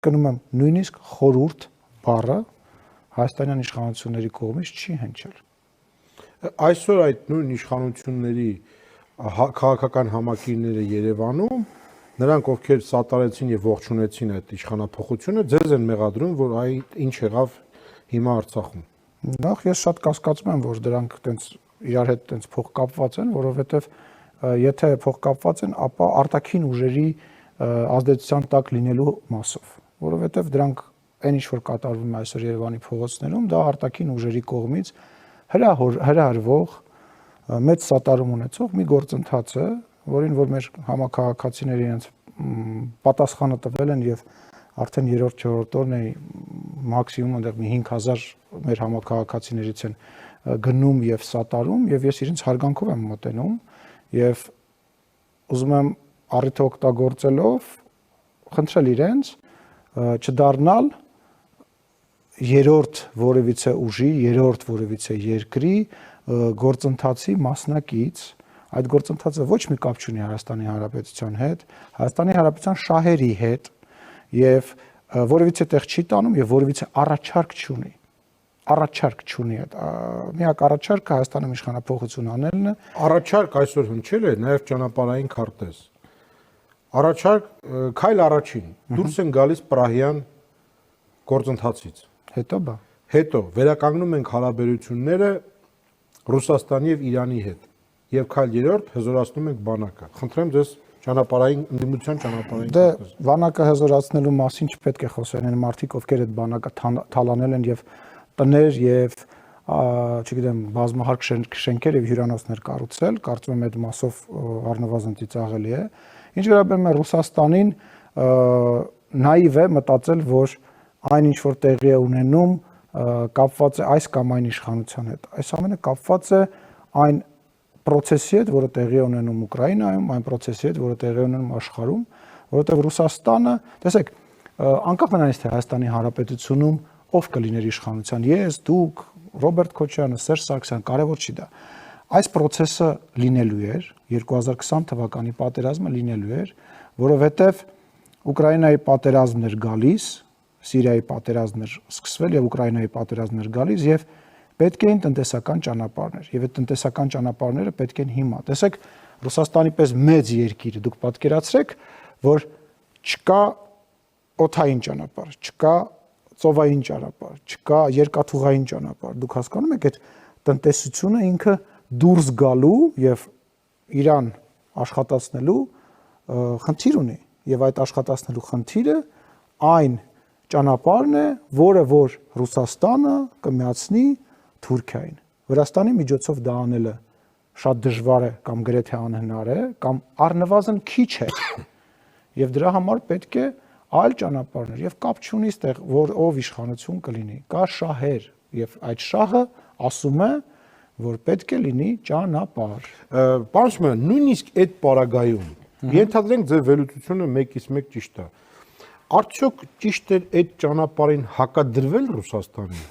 կնում եմ նույնիսկ խորհուրդ բառը հայաստանյան իշխանությունների կողմից չի հնչել։ Այսօր այդ նույն իշխանությունների քաղաքական համակիրները Երևանում նրանք ովքեր սատարեցին եւ ողջունեցին այդ իշխանափոխությունը ձեզ են մեղադրում, որ այդ ինչ եղավ հիմա Արցախում։ Նախ ես շատ կասկածում եմ, որ դրանք այտենց իրար հետ այտենց փոխկապված են, որովհետեւ եթե փոխկապված են, ապա արտաքին ուժերի ազդեցության տակ լինելու մասով, որովհետեւ դրանք այն ինչ որ կատարվում է այսօր Երևանի փողոցներում, դա արտաքին ուժերի կողմից հրահրվող մեծ սատարում ունեցող մի գործընթաց է, որին որ մեր համակարգացիները իրենց պատասխանը տվել են եւ արդեն 3-4 օրն է մաքսիմում այնտեղ մի 5000 մեր համակարգացիներից են գնում եւ սատարում եւ ես իրենց հարգանքով եմ մոտենում եւ ուզում եմ առիթը օգտագործելով խնդրել իրենց չդառնալ երրորդ որևիցե ուժի, երրորդ որևիցե երկրի գործընթացի մասնակից, այդ գործընթացը ոչ մի կապ չունի Հայաստանի Հանրապետության հետ, Հայաստանի Հանրապետության շահերի հետ եւ որևիցե տեղ չի տանում եւ որևիցե առաջարկ չունի։ Առաջարկ չունի այդ միակ առաջարկը Հայաստանում իշխանափոխություն անելն է։ Առաջարկ այսօր հնչել է նաեւ ճանապարհային քարտեզ։ Առաջարկ քայլ առաջին դուրս են գալիս Պրահյան գործընթացից։ Հետո բա։ Հետո վերականգնում ենք հարաբերությունները Ռուսաստանի եւ Իրանի հետ։ Եվ քայլ երրորդ հզորացնում ենք բանակը։ Խնդրեմ ձեզ ճանապարհային ընդդիմության ճանապարհային Դե բանակը հզորացնելու մասին չպետք է խոսեն այն մարդիկ, ովքեր այդ բանակը թալանել են եւ տներ եւ չգիտեմ բազմահարկ շենքեր եւ հյուրանոցներ կառուցել, կարծում եմ այդ մասով առնվազն ծիծաղելի է։ Ինչ վերաբերում է Ռուսաստանին, նաիվ է մտածել, որ այն ինչ որ տեղի է ունենում կապված է այս կամ այն իշխանության հետ։ Այս ամենը կապված է այն process-ի հետ, որը տեղի է ունենում Ուկրաինայում, այն process-ի հետ, որը տեղի է ունենում աշխարհում, որովհետև Ռուսաստանը, տեսեք, անկախ նրանից թե Հայաստանի Հանրապետությունում ով կլիներ իշխանության, ես, դուք, Ռոբերտ Քոչարյանը, Սերժ Սարգսյանը, կարևոր չի դա։ Այս process-ը լինելու էր, 2020 թվականի պատերազմը լինելու էր, որովհետև Ուկրաինայի պատերազմն էր գալիս, Սիրիայի պատերազմն էր սկսվել եւ Ուկրաինայի պատերազմն էր գալիս եւ պետք էին տնտեսական ճանապարհներ եւ այդ տնտեսական ճանապարհները պետք են հիմա։ Տեսեք, Ռուսաստանի պես մեծ երկիր դուք պատկերացրեք, որ չկա օդային ճանապարհ, չկա ծովային ճանապարհ, չկա երկաթուղային ճանապարհ։ Դուք հասկանում եք, այդ տնտեսությունը ինքը դուրս գալու եւ իրան աշխատացնելու խնդիր ունի եւ այդ աշխատացնելու խնդիրը այն ճանապարհն է, որը որ Ռուսաստանը կմիացնի Թուրքիային։ Վրաստանի միջոցով դա անելը շատ դժվար է կամ գրեթե անհնար է, կամ առնվազն քիչ է։ Եվ դրա համար պետք է այլ ճանապարհներ եւ կապ չունի այդտեղ, որ ով իշխանություն կլինի։ Կա շահեր եւ այդ շահը ասում է, որ պետք է լինի ճանապարհ։ Պարոն, նույնիսկ այդ պարագայում ենթադրենք ձեր վերլուծությունը 1/1 ճիշտ է։ Արդյոք ճիշտ էր այդ ճանապարհին հակադրվել Ռուսաստանին,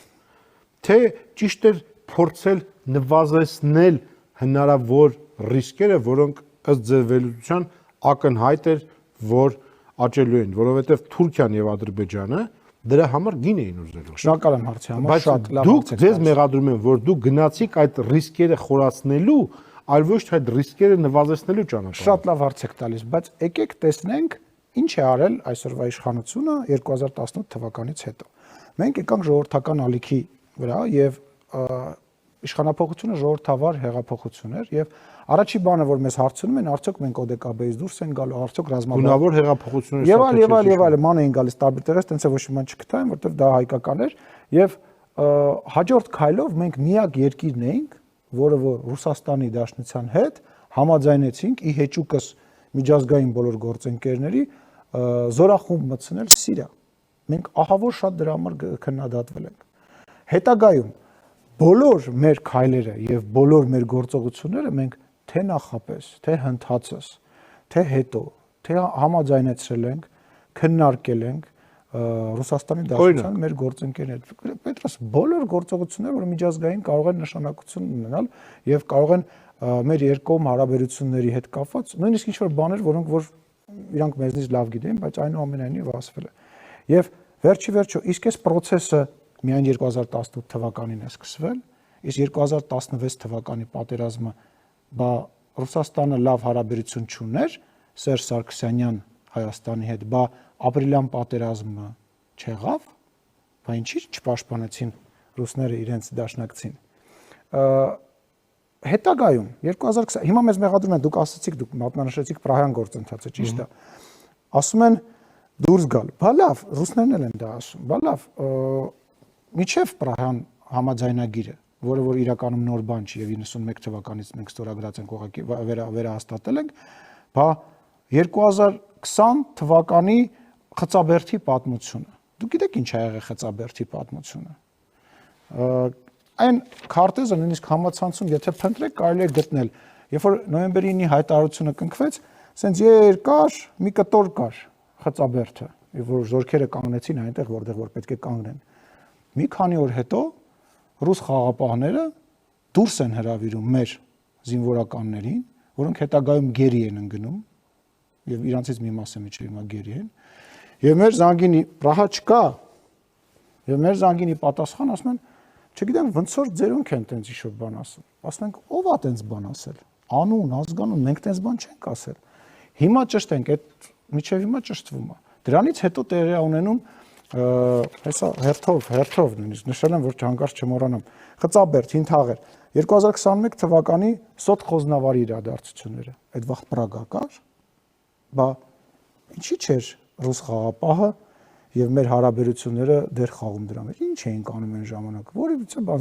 թե ճիշտ էր փորձել նվազեցնել հնարավոր ռիսկերը, որոնք ըստ ձեր վերլուծության ակնհայտ էր, որ աճելու են, որովհետև Թուրքիան եւ Ադրբեջանը դրա համար գին էին ուզելու։ Շնորհակալ եմ հարցի համար, շատ լավ հարց եք։ Դուք ձեզ մեղադրում են, որ դուք գնացիք այդ ռիսկերը խորացնելու, այլ ոչ թե այդ ռիսկերը նվազեցնելու ճանապարհ։ Շատ լավ հարց եք տալիս, բայց եկեք տեսնենք ինչ է արել այսօրվա իշխանությունը 2018 թվականից հետո։ Մենք եկանք ժողովրդական ալիքի վրա եւ իշխանափոխությունը ժողովրդավար հեղափոխություն էր եւ առաջի բանը որ մեզ հարցնում են արդյոք մենք ODKB-ից դուրս են գալու արդյոք ռազմավար գունավոր հեղափոխությունը եւ ման էին գալիս տարբեր տեղից տենց է ոչ մի բան չգտան որտեվ դա հայկական էր եւ հաջորդ քայլով մենք միակ երկիրն էինք որը որ Ռուսաստանի Դաշնության հետ համաձայնեցինք ի հեճուկս միջազգային բոլոր գործընկերների զորախումբ մտցնել Սիրիա մենք ահավոր շատ դրա համար քննադատվել ենք հետագայում բոլոր մեր քայլերը եւ բոլոր մեր գործողությունները մենք թե նախապես, թե հնդհածս, թե հետո, թե համաձայնեցրել ենք, քննարկել ենք Ռուսաստանի Դաշնության մեր գործընկերներ։ Պետրոս բոլոր գործողությունները, որ միջազգային կարող են նշանակություն ունենալ եւ կարող են մեր երկկողմ հարաբերությունների հետ կապված, նույնիսկ ինչ որ բաներ, որոնք որ իրանք մեզնից լավ գիտեն, բայց այնուամենայնիվ ասվել է։ Եվ վերջի իսկ այս process-ը միայն 2018 թվականին է սկսվել, իսկ 2016 թվականի պատերազմը բա Ռուսաստանը լավ հարաբերություն չուներ Սերժ Սարգսյանյան Հայաստանի հետ, բա ապրիլյան պատերազմը չեղավ, բա ինչի չպաշտպանեցին ռուսները իրենց դաշնակցին։ Հետագայում 2020 հիմա մեզ մեղադրում են, դուք ասացիք, դուք մատնանշեցիք Պրահյան գործընթացը, ճիշտ է։ Ասում են դուրս գալ։ Բա լավ, ռուսներն էլ են դա ասում։ Բա լավ, միջև Պրահյան համաձայնագիրը, որը որ իրականում նոր բան չի եւ 91 թվականից մենք ստորագրած ենք ուղղակի վերահաստատել ենք, բա 2020 թվականի Խծաբերդի պատմությունը։ Դուք գիտեք ինչ ա եղել Խծաբերդի պատմությունը։ Այն քարտեզը նույնիսկ համացանցում, եթե փնտրեք, կարելի է գտնել։ Երբ որ նոյեմբերի 9-ի հայտարարությունը կնքվեց, ասենց երկար մի կտոր կար Խծաբերդը, եւ որ զորքերը կանգնեցին այնտեղ, որտեղ որ պետք է կանգնեն։ Մի քանի օր հետո ռուս խաղապահները դուրս են հրավիրում մեր զինվորականներին, որոնք հետագայում գերի են ընկնում, եւ իրանցից մի մասը միջև հիմա գերի են, եւ մեր զանգինի Պրահա չկա, եւ մեր զանգինի պատասխան ասում են, չգիտեմ, ոնց որ ձերոնք են տենց ինչ-որ բան ասում։ Ասում ենք, ով է տենց բան ասել։ Անուն, ազգանուն, մենք տենց բան չենք ասել։ Հիմա ճշտենք, այդ միջև հիմա ճշտվում է։ Դրանից հետո տեղի է ունենում հեսա հերթով նույնիսկ նշել եմ, որ հանկարծ չմոռանամ։ Խծաբերդ, Հինթաղեր 2021 թվականի Սոտ Խոզնավարի իրադարձությունները։ Այդ վաղ Պրագա կար, բա ինչի՞ չէր ռուս խաղապահը եւ մեր հարաբերությունները դեր խաղում դրա մեջ։ Ինչ էինք անում այն ժամանակ։ Որևիցե